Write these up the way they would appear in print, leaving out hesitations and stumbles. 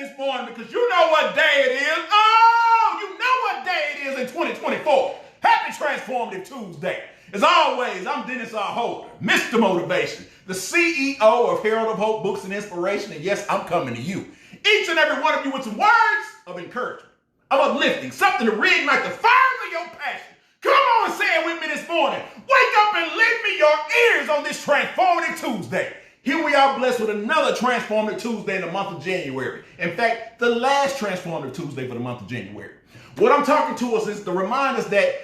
this morning because you know what day it is. Oh, you know what day it is in 2024. Happy Transformative Tuesday. As always, I'm Dennis R. Holder, Mr. Motivation, the CEO of Herald of Hope Books and Inspiration, and yes, I'm coming to you. Each and every one of you with some words of encouragement, of uplifting, something to reignite the fire of your passion. Come on and say it with me this morning. Wake up and lend me your ears on this Transformative Tuesday. Here we are blessed with another Transformative Tuesday in the month of January. In fact, the last Transformative Tuesday for the month of January. What I'm talking to us is to remind us that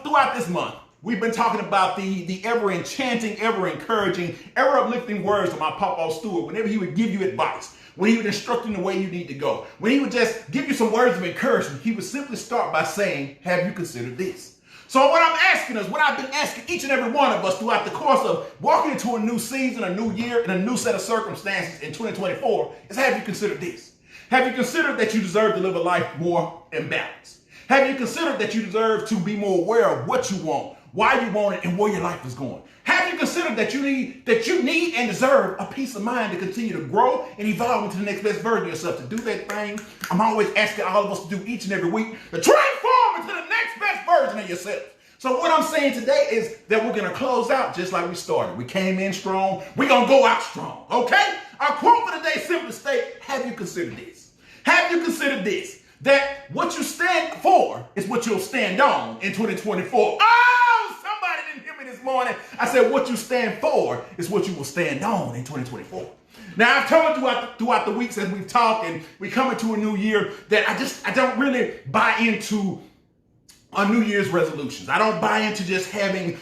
throughout this month, we've been talking about the ever-enchanting, ever-encouraging, ever-uplifting words of my Papa Stewart whenever he would give you advice, when he would instruct you in the way you need to go, when he would just give you some words of encouragement, he would simply start by saying, have you considered this? So what I'm asking us, what I've been asking each and every one of us throughout the course of walking into a new season, a new year, and a new set of circumstances in 2024 is, have you considered this? Have you considered that you deserve to live a life more in balance? Have you considered that you deserve to be more aware of what you want, why you want it, and where your life is going? Have you considered that you need and deserve a peace of mind to continue to grow and evolve into the next best version of yourself? To do that thing, I'm always asking all of us to do each and every week, to transform into the next best version of yourself. So what I'm saying today is that we're going to close out just like we started. We came in strong. We're going to go out strong, okay? Our quote for today simply states, have you considered this? Have you considered this? That what you stand for is what you'll stand on in 2024. Oh, somebody didn't hear me this morning. I said what you stand for is what you will stand on in 2024. Now, I've told you throughout the weeks as we've talked and we come into a new year that I don't really buy into New Year's resolutions. I don't buy into just having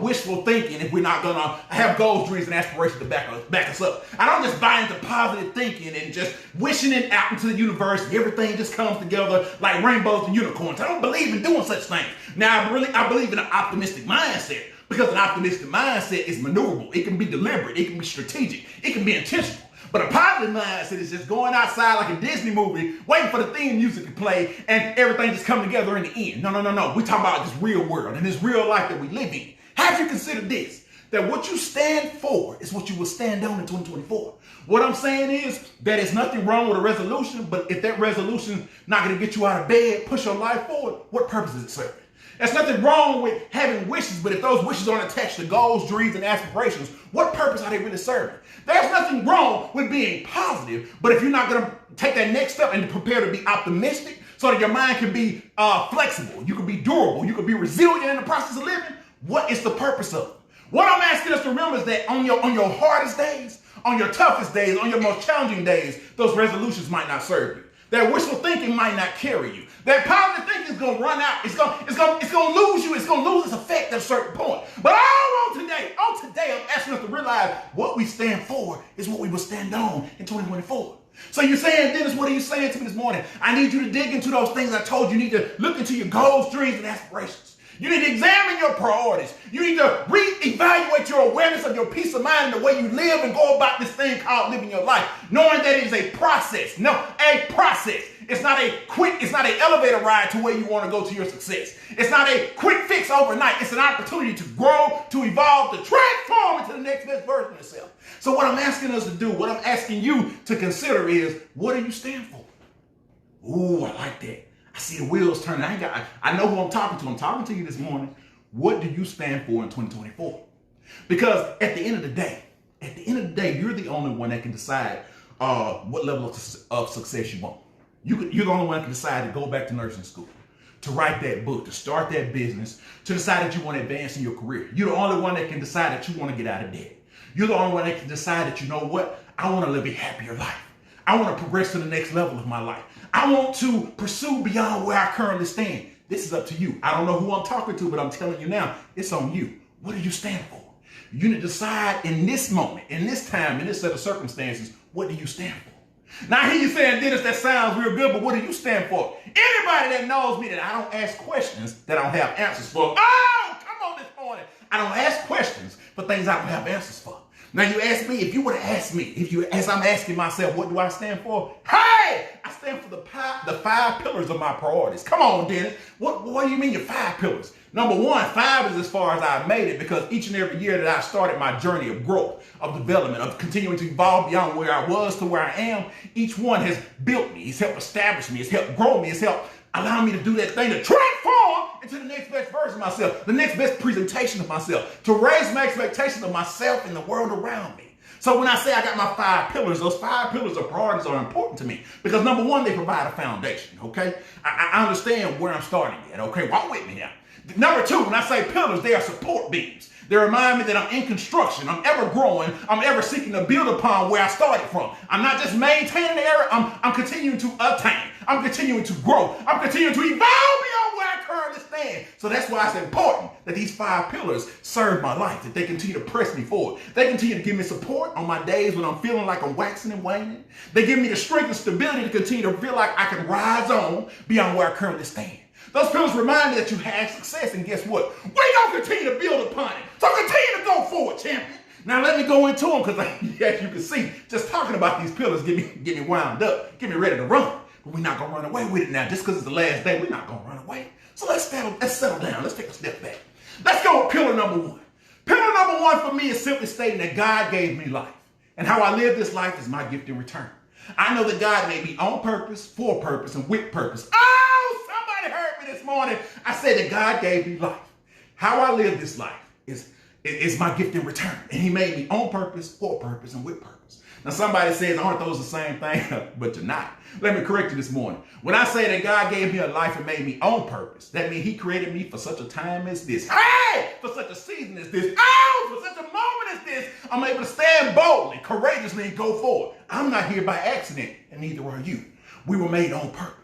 wishful thinking if we're not going to have goals, dreams, and aspirations to back us up. I don't just buy into positive thinking and just wishing it out into the universe and everything just comes together like rainbows and unicorns. I don't believe in doing such things. Now, I believe in an optimistic mindset because an optimistic mindset is maneuverable. It can be deliberate. It can be strategic. It can be intentional. But a positive mindset is just going outside like a Disney movie, waiting for the theme music to play, and everything just come together in the end. No. We're talking about this real world and this real life that we live in. Have you considered this? That what you stand for is what you will stand on in 2024. What I'm saying is that there's nothing wrong with a resolution, but if that resolution not going to get you out of bed, push your life forward, what purpose is it serving? There's nothing wrong with having wishes, but if those wishes aren't attached to goals, dreams, and aspirations, what purpose are they really serving? There's nothing wrong with being positive, but if you're not going to take that next step and prepare to be optimistic so that your mind can be flexible, you can be durable, you can be resilient in the process of living, what is the purpose of it? What I'm asking us to remember is that on your hardest days, on your toughest days, on your most challenging days, those resolutions might not serve you. That wishful thinking might not carry you. That positive thinking is going to run out. It's going to lose you. It's going to lose its effect at a certain point. But on today, I'm asking us to realize what we stand for is what we will stand on in 2024. So you're saying, Dennis, what are you saying to me this morning? I need you to dig into those things I told you. You need to look into your goals, dreams, and aspirations. You need to examine your priorities. You need to reevaluate your awareness of your peace of mind and the way you live and go about this thing called living your life, knowing that it is a process. No, a process. It's not an elevator ride to where you want to go to your success. It's not a quick fix overnight. It's an opportunity to grow, to evolve, to transform into the next best version of yourself. So what I'm asking us to do, what I'm asking you to consider is, what do you stand for? Ooh, I like that. I see the wheels turning. I know who I'm talking to. I'm talking to you this morning. What do you stand for in 2024? Because at the end of the day, you're the only one that can decide what level of success you want. You're the only one that can decide to go back to nursing school, to write that book, to start that business, to decide that you want to advance in your career. You're the only one that can decide that you want to get out of debt. You're the only one that can decide that, you know what, I want to live a happier life. I want to progress to the next level of my life. I want to pursue beyond where I currently stand. This is up to you. I don't know who I'm talking to, but I'm telling you now, it's on you. What do you stand for? You need to decide in this moment, in this time, in this set of circumstances, what do you stand for? Now, I hear you saying, Dennis, that sounds real good, but what do you stand for? Anybody that knows me that I don't ask questions that I don't have answers for. Oh, come on this morning. I don't ask questions for things I don't have answers for. Now you ask me, if you would have asked me, as I'm asking myself, what do I stand for? Hey, I stand for the 5 pillars of my priorities. Come on, Dennis. What do you mean your 5 pillars? Number one, 5 is as far as I made it because each and every year that I started my journey of growth, of development, of continuing to evolve beyond where I was to where I am, each one has built me. It's helped establish me. It's helped grow me. It's helped allow me to do that thing to transform into the next best version of myself, the next best presentation of myself, to raise my expectations of myself and the world around me. So when I say I got my 5 pillars, those 5 pillars of priorities are important to me because number one, they provide a foundation, okay? I understand where I'm starting at, okay? Walk with me now. Number 2, when I say pillars, they are support beams. They remind me that I'm in construction. I'm ever growing. I'm ever seeking to build upon where I started from. I'm not just maintaining the area. I'm continuing to attain. I'm continuing to grow. I'm continuing to evolve beyond where I currently stand. So that's why it's important that these 5 pillars serve my life, that they continue to press me forward. They continue to give me support on my days when I'm feeling like I'm waxing and waning. They give me the strength and stability to continue to feel like I can rise on beyond where I currently stand. Those pillars remind me that you had success, and guess what? We're going to continue to build upon it. So continue to go forward, champion. Now let me go into them because as you can see, just talking about these pillars get me wound up, get me ready to run. But we're not going to run away with it now. Just because it's the last day, we're not going to run away. So let's settle down. Let's take a step back. Let's go with pillar number 1. Pillar number 1 for me is simply stating that God gave me life. And how I live this life is my gift in return. I know that God made me on purpose, for purpose, and with purpose. Heard me this morning. I said that God gave me life. How I live this life is my gift in return. And he made me on purpose, for purpose, and with purpose. Now somebody says, aren't those the same thing? But you're not. Let me correct you this morning. When I say that God gave me a life and made me on purpose, that means he created me for such a time as this. Hey! For such a season as this. Oh! For such a moment as this. I'm able to stand boldly, courageously, and go forward. I'm not here by accident, and neither are you. We were made on purpose.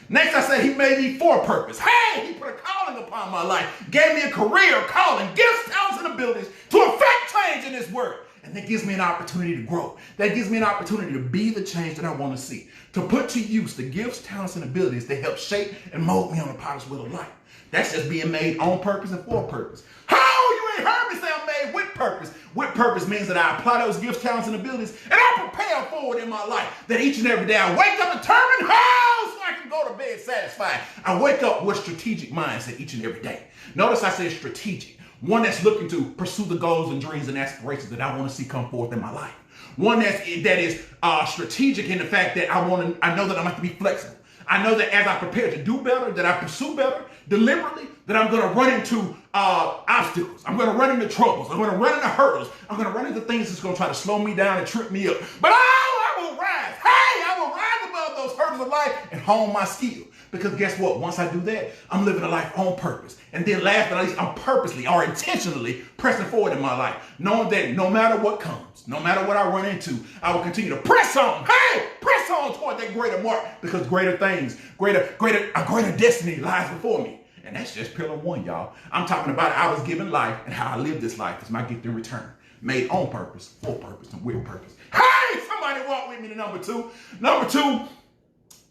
Next, I said he made me for purpose. Hey, he put a calling upon my life, gave me a career, calling, gifts, talents, and abilities to affect change in this world. And that gives me an opportunity to grow. That gives me an opportunity to be the change that I want to see, to put to use the gifts, talents, and abilities that help shape and mold me on the potter's wheel of life. That's just being made on purpose and for purpose. How? You ain't heard me say I'm made with purpose. With purpose means that I apply those gifts, talents, and abilities, and I prepare forward in my life. That each and every day I wake up determined how so I can go to bed satisfied. I wake up with strategic mindset each and every day. Notice I said strategic. One that's looking to pursue the goals and dreams and aspirations that I want to see come forth in my life. One that is strategic in the fact that I know that I'm going to be flexible. I know that as I prepare to do better, that I pursue better, deliberately, that I'm going to run into obstacles. I'm going to run into troubles. I'm going to run into hurdles. I'm going to run into things that's going to try to slow me down and trip me up. But I will rise. Hey, I will rise above those hurdles of life and hone my skill. Because guess what? Once I do that, I'm living a life on purpose. And then last but not least, I'm purposely or intentionally pressing forward in my life, knowing that no matter what comes, no matter what I run into, I will continue to press on. Hey, press on toward that greater mark because greater things, a greater destiny lies before me. And that's just pillar 1, y'all. I'm talking about I was given life and how I live this life is my gift in return. Made on purpose, for purpose, and with purpose. Hey, somebody walk with me to number 2. Number 2,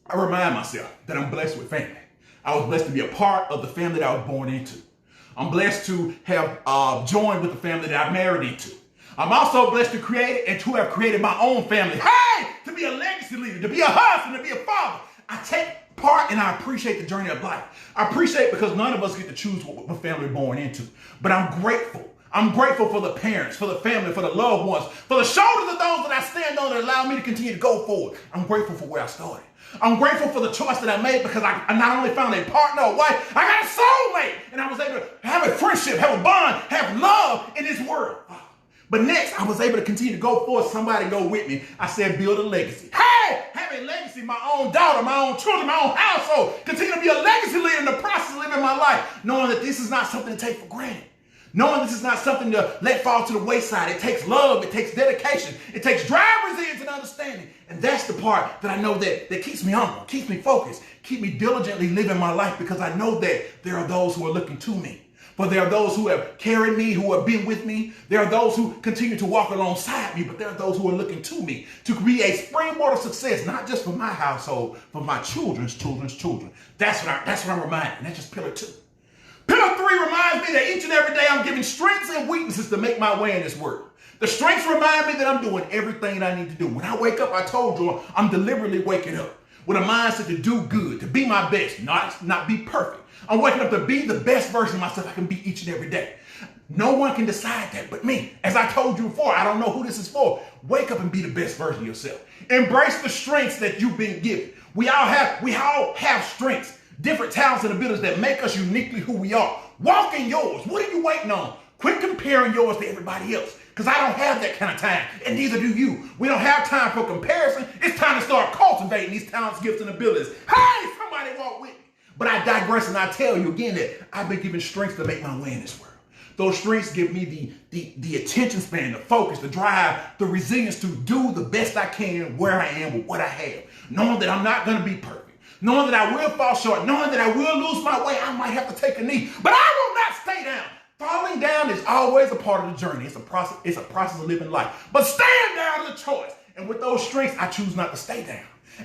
I remind myself that I'm blessed with family. I was blessed to be a part of the family that I was born into. I'm blessed to have joined with the family that I married into. I'm also blessed to create and to have created my own family. Hey, to be a legacy leader, to be a husband, to be a father. I take part and I appreciate the journey of life. I appreciate because none of us get to choose what family we're born into. But I'm grateful. I'm grateful for the parents, for the family, for the loved ones, for the shoulders of those that I stand on that allow me to continue to go forward. I'm grateful for where I started. I'm grateful for the choice that I made because I not only found a partner, a wife, I got a soulmate. And I was able to have a friendship, have a bond, have love in this world. But next, I was able to continue to go forward. Somebody go with me. I said, build a legacy. Hey, have a legacy, my own daughter, my own children, my own household. Continue to be a legacy leader in the process of living my life, knowing that this is not something to take for granted. Knowing this is not something to let fall to the wayside. It takes love. It takes dedication. It takes driver's ends and understanding. And that's the part that I know that keeps me humble, keeps me focused, keep me diligently living my life because I know that there are those who are looking to me. But there are those who have carried me, who have been with me. There are those who continue to walk alongside me, but there are those who are looking to me to be a springboard of success, not just for my household, but my children's children. That's what I'm reminded. And that's just pillar 2. Pillar 3 reminds me that each and every day I'm giving strengths and weaknesses to make my way in this world. The strengths remind me that I'm doing everything I need to do. When I wake up, I told you, I'm deliberately waking up. with a mindset to do good, to be my best, not be perfect. I'm waking up to be the best version of myself I can be each and every day. No one can decide that but me. As I told you before, I don't know who this is for. Wake up and be the best version of yourself. Embrace the strengths that you've been given. We all have strengths, different talents and abilities that make us uniquely who we are. Walk in yours. What are you waiting on? Quit comparing yours to everybody else, because I don't have that kind of time, and neither do you. We don't have time for comparison. It's time to start cultivating these talents, gifts, and abilities. Hey, somebody walk with me. But I digress, and I tell you again that I've been given strength to make my way in this world. Those strengths give me the attention span, the focus, the drive, the resilience to do the best I can where I am with what I have. Knowing that I'm not going to be perfect. Knowing that I will fall short. Knowing that I will lose my way. I might have to take a knee. But I will not stay down. Falling down is always a part of the journey. It's a process of living life. But staying down is a choice. And with those strengths, I choose not to stay down.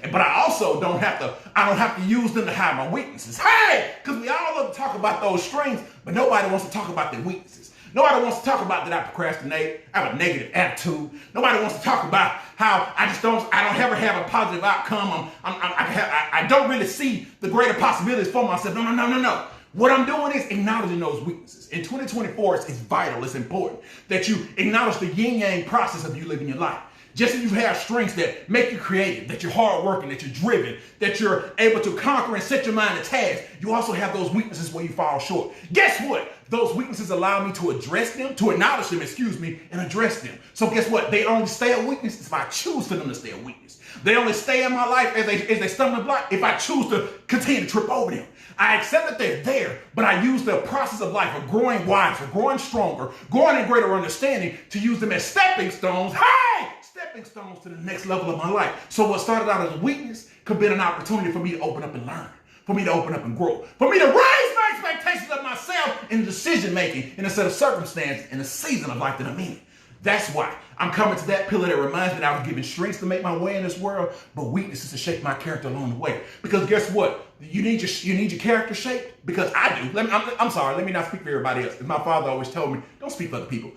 But I also don't have to use them to hide my weaknesses. Hey, because we all love to talk about those strengths, but nobody wants to talk about their weaknesses. Nobody wants to talk about that I procrastinate, I have a negative attitude. Nobody wants to talk about how I don't ever have a positive outcome. I don't really see the greater possibilities for myself. No. What I'm doing is acknowledging those weaknesses. In 2024, it's vital, it's important that you acknowledge the yin-yang process of you living your life. Just as you have strengths that make you creative, that you're hardworking, that you're driven, that you're able to conquer and set your mind to task, you also have those weaknesses where you fall short. Guess what? Those weaknesses allow me to address them, to acknowledge them, and address them. So guess what? They only stay a weakness if I choose for them to stay a weakness. They only stay in my life as they stumbling block if I choose to continue to trip over them. I accept that they're there, but I use the process of life of growing wiser, growing stronger, growing in greater understanding to use them as stepping stones. Hey! Stepping stones to the next level of my life. So what started out as a weakness could be an opportunity for me to open up and learn, for me to open up and grow, for me to raise my expectations of myself in decision making in a set of circumstances in the season of life that I'm in. That's why I'm coming to that pillar that reminds me that I was given strengths to make my way in this world, but weaknesses to shape my character along the way. Because guess what? You need your character shaped, because I do. I'm sorry, let me not speak for everybody else. As my father always told me, don't speak for other people.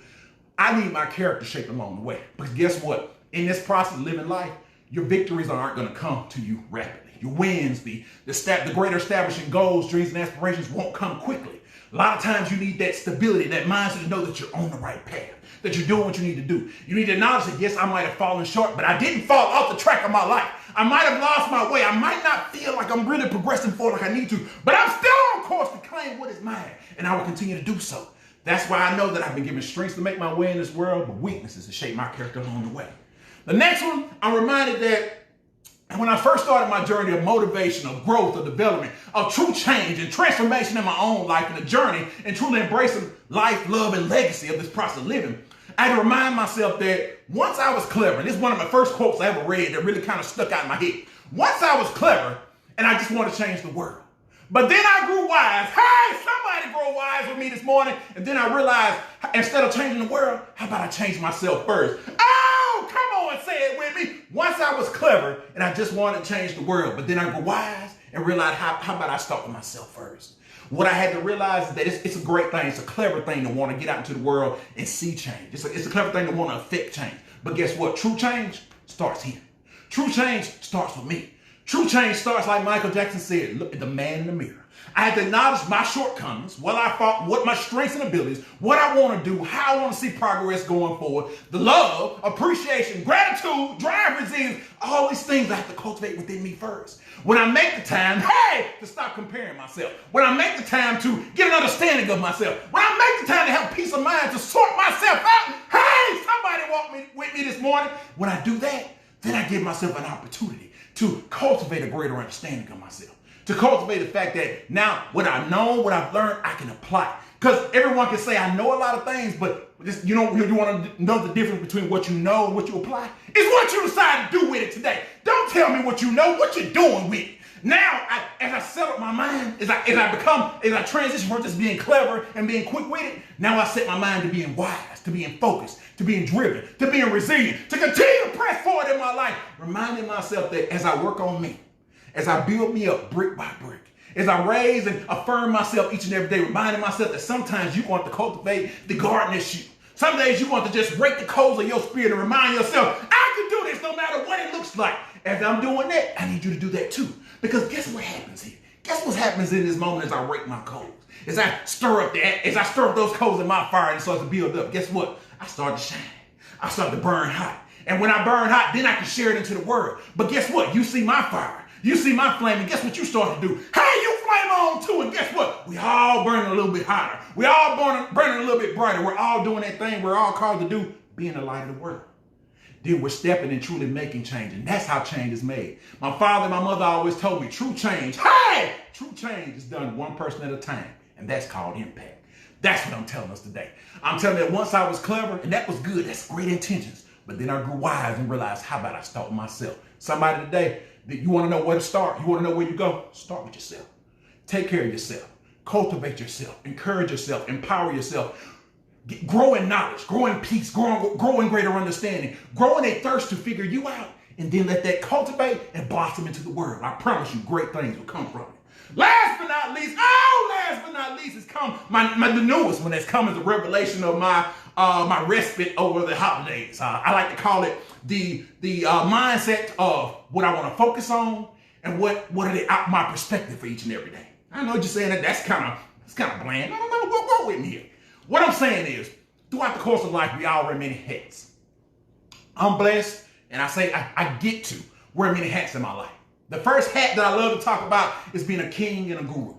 I need my character shaped along the way. Because guess what? In this process of living life, your victories aren't going to come to you rapidly. Your wins, the greater establishing goals, dreams, and aspirations won't come quickly. A lot of times you need that stability, that mindset to know that you're on the right path, that you're doing what you need to do. You need to acknowledge that, yes, I might have fallen short, but I didn't fall off the track of my life. I might have lost my way. I might not feel like I'm really progressing forward like I need to, but I'm still on course to claim what is mine, and I will continue to do so. That's why I know that I've been given strengths to make my way in this world, but weaknesses to shape my character along the way. The next one, I'm reminded that when I first started my journey of motivation, of growth, of development, of true change and transformation in my own life and the journey and truly embracing life, love, and legacy of this process of living, I had to remind myself that once I was clever, and this is one of my first quotes I ever read that really kind of stuck out in my head. Once I was clever, and I just wanted to change the world. But then I grew wise. Hey, somebody grow wise with me this morning. And then I realized, instead of changing the world, how about I change myself first? Oh, come on, say it with me. Once I was clever, and I just wanted to change the world. But then I grew wise and realized, how about I start with myself first? What I had to realize is that it's a great thing. It's a clever thing to want to get out into the world and see change. It's a clever thing to want to affect change. But guess what? True change starts here. True change starts with me. True change starts, like Michael Jackson said, look at the man in the mirror. I had to acknowledge my shortcomings, what my strengths and abilities, what I want to do, how I want to see progress going forward, the love, appreciation, gratitude, drive, resilience, all these things I have to cultivate within me first. When I make the time, hey, to stop comparing myself. When I make the time to get an understanding of myself. When I make the time to have peace of mind to sort myself out. Hey, somebody walk with me this morning. When I do that, then I give myself an opportunity to cultivate a greater understanding of myself. To cultivate the fact that now what I know, what I've learned, I can apply. Because everyone can say, I know a lot of things, but just, you want to know the difference between what you know and what you apply? It's what you decide to do with it today. Don't tell me what you know, what you're doing with it. Now, as I settle my mind, as I transition from just being clever and being quick-witted, now I set my mind to being wise, to being focused, to being driven, to being resilient, to continue to press forward in my life, reminding myself that as I work on me, as I build me up brick by brick, as I raise and affirm myself each and every day, reminding myself that sometimes you want to cultivate the garden that's you. Some days you want to just break the coals of your spirit and remind yourself, I can do this no matter what it looks coach, like, as I'm doing that, I need you to do that too. Because guess what happens here? Guess what happens in this moment as I rake my coals? As I stir up those coals in my fire and start to build up, guess what? I start to shine. I start to burn hot. And when I burn hot, then I can share it into the world. But guess what? You see my fire. You see my flame, and guess what you start to do? Hey, you flame on too, and guess what? We all burning a little bit hotter. We all burning a little bit brighter. We're all doing that thing we're all called to do, being the light of the world. Then we're stepping and truly making change, and that's how change is made. My father and my mother always told me, true change is done one person at a time, and that's called impact. That's what I'm telling us today. I'm telling you that once I was clever, and that was good, that's great intentions, but then I grew wise and realized, how about I start with myself? Somebody today, you want to know where to start? You want to know where you go? Start with yourself. Take care of yourself. Cultivate yourself. Encourage yourself. Empower yourself. Grow in knowledge. Grow in peace. Grow in greater understanding. Grow in a thirst to figure you out. And then let that cultivate and blossom into the world. I promise you, great things will come from it. Last but not least is the newest one that's come as a revelation of my respite over the holidays. I like to call it the mindset of what I want to focus on and what are my perspective for each and every day. I know you're saying that's kind of bland. No, go with me here. What I'm saying is, throughout the course of life, we all wear many hats. I'm blessed, and I get to wear many hats in my life. The first hat that I love to talk about is being a king and a guru.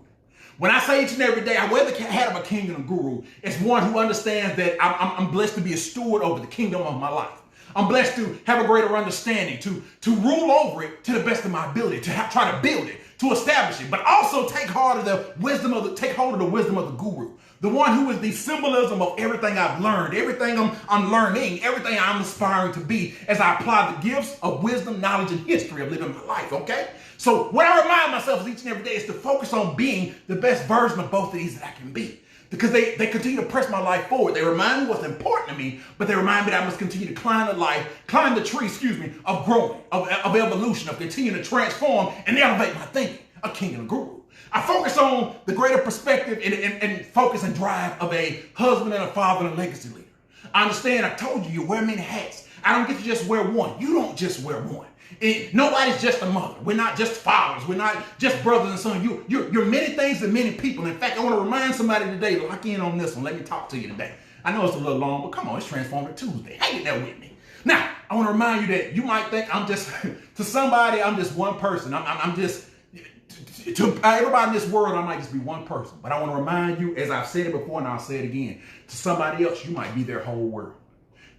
When I say each and every day, I wear the hat of a king and a guru. It's one who understands that I'm blessed to be a steward over the kingdom of my life. I'm blessed to have a greater understanding, to rule over it to the best of my ability, to try to build it, to establish it, but also take hold of the wisdom of the guru, the one who is the symbolism of everything I've learned, everything I'm learning, everything I'm aspiring to be as I apply the gifts of wisdom, knowledge, and history of living my life, okay? So what I remind myself each and every day is to focus on being the best version of both of these that I can be. Because they continue to press my life forward. They remind me what's important to me, but they remind me that I must continue to climb the tree, of growing, of evolution, of continuing to transform and elevate my thinking, a king and a guru. I focus on the greater perspective and focus and drive of a husband and a father and a legacy leader. I understand, I told you wear many hats. I don't get to just wear one. You don't just wear one. Nobody's just a mother. We're not just fathers. We're not just brothers and sons. You're many things to many people. In fact, I want to remind somebody today, lock in on this one. Let me talk to you today. I know it's a little long, but come on, it's Transformative Tuesday. Hang in there with me. Now, I want to remind you that you might think to somebody, I'm just one person. To everybody in this world, I might just be one person. But I want to remind you, as I've said it before and I'll say it again, to somebody else, you might be their whole world.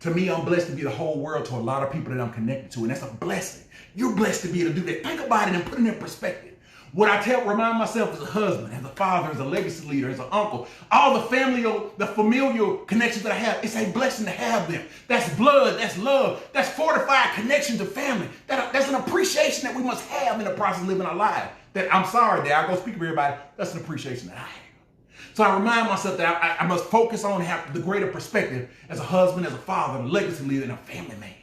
To me, I'm blessed to be the whole world to a lot of people that I'm connected to, and that's a blessing. You're blessed to be able to do that. Think about it and put it in perspective. What I remind myself as a husband, as a father, as a legacy leader, as an uncle, all the familial connections that I have, it's a blessing to have them. That's blood, that's love, that's fortified connection to family. That's an appreciation that we must have in the process of living our lives. That I'm sorry, I go speak for everybody, that's an appreciation that I have. So I remind myself that I must focus on have the greater perspective as a husband, as a father, a legacy leader, and a family man.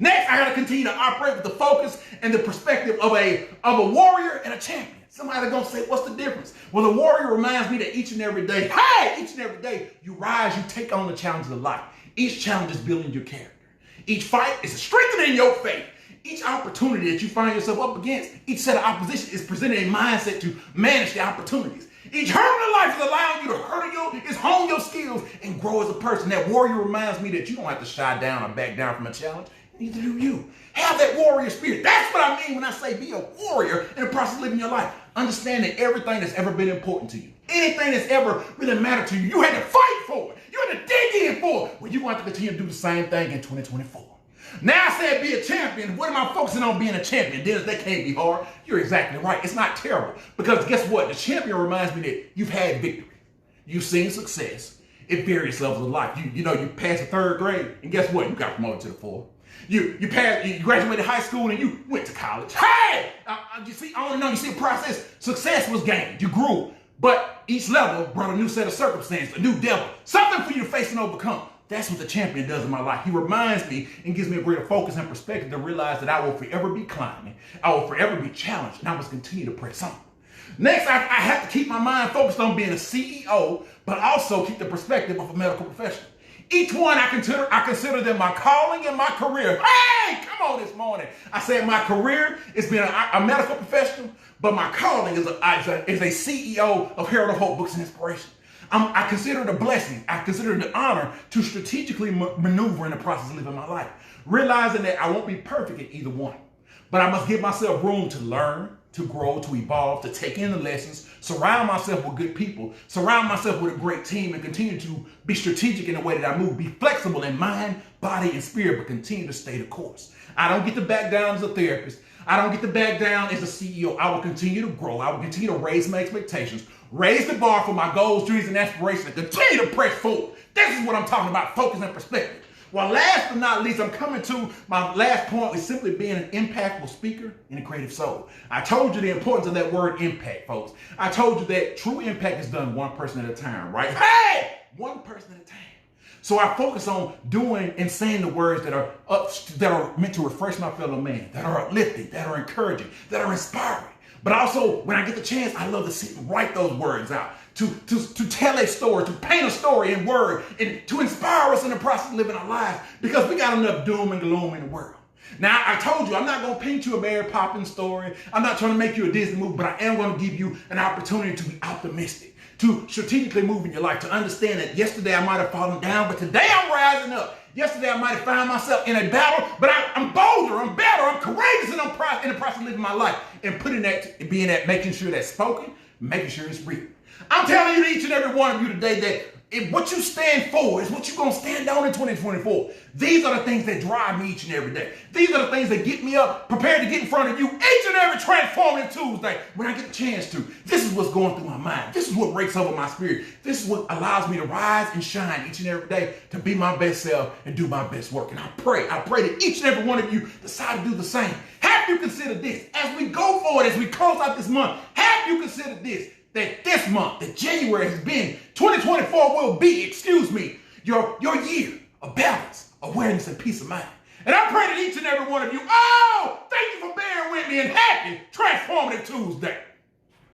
Next, I got to continue to operate with the focus and the perspective of a warrior and a champion. Somebody's going to say, what's the difference? Well, the warrior reminds me that each and every day, you rise, you take on the challenges of life. Each challenge is building your character. Each fight is strengthening your faith. Each opportunity that you find yourself up against, each set of opposition is presenting a mindset to manage the opportunities. Each hurdle in life is allowing you to hone your skills and grow as a person. That warrior reminds me that you don't have to shy down or back down from a challenge. Neither do you. Have that warrior spirit. That's what I mean when I say be a warrior in the process of living your life. Understand that everything that's ever been important to you, anything that's ever really mattered to you, you had to fight for it. You had to dig in for it. Well, you want to continue to do the same thing in 2024. Now I said be a champion. What am I focusing on being a champion? Dennis, that can't be hard. You're exactly right. It's not terrible. Because guess what? The champion reminds me that you've had victory. You've seen success at various levels of life. You passed the third grade, and guess what? You got promoted to the fourth. You graduated high school and you went to college. Hey! You see the process. Success was gained. You grew. But each level brought a new set of circumstances, a new devil, something for you to face and overcome. That's what the champion does in my life. He reminds me and gives me a greater focus and perspective to realize that I will forever be climbing. I will forever be challenged, and I must continue to press on. Next, I have to keep my mind focused on being a CEO, but also keep the perspective of a medical professional. Each one I consider them my calling and my career. Hey, come on this morning. I said my career is being a medical professional, but my calling is a CEO of Herald of Hope Books and Inspiration. I consider it a blessing. I consider it an honor to strategically maneuver in the process of living my life, realizing that I won't be perfect at either one, but I must give myself room to learn, to grow, to evolve, to take in the lessons, surround myself with good people, surround myself with a great team, and continue to be strategic in the way that I move, be flexible in mind, body, and spirit, but continue to stay the course. I don't get to back down as a therapist. I don't get to back down as a CEO. I will continue to grow. I will continue to raise my expectations, raise the bar for my goals, dreams, and aspirations, and continue to press forward. This is what I'm talking about, focus and perspective. Well, last but not least, I'm coming to my last point, is simply being an impactful speaker and a creative soul. I told you the importance of that word impact, folks. I told you that true impact is done one person at a time, right? Hey! One person at a time. So I focus on doing and saying the words that are meant to refresh my fellow man, that are uplifting, that are encouraging, that are inspiring. But also, when I get the chance, I love to sit and write those words out, to tell a story, to paint a story in word, and to inspire us in the process of living our lives, because we got enough doom and gloom in the world. Now, I told you, I'm not going to paint you a Mary Poppins story. I'm not trying to make you a Disney movie, but I am going to give you an opportunity to be optimistic, to strategically move in your life, to understand that yesterday I might have fallen down, but today I'm rising up. Yesterday I might have found myself in a battle, but I'm bolder, I'm better, I'm courageous, and I'm in the process of living my life and making sure that's spoken, making sure it's real. I'm telling you, each and every one of you today, that what you stand for is what you're going to stand on in 2024. These are the things that drive me each and every day. These are the things that get me up, prepared to get in front of you each and every transformative Tuesday when I get a chance to. This is what's going through my mind. This is what breaks over my spirit. This is what allows me to rise and shine each and every day, to be my best self and do my best work. And I pray that each and every one of you decide to do the same. Have you considered this as we go forward, as we close out this month? Have you considered this? That this month, that January has been, 2024 will be, your year of balance, awareness, and peace of mind. And I pray that each and every one of you, thank you for bearing with me, and happy Transformative Tuesday.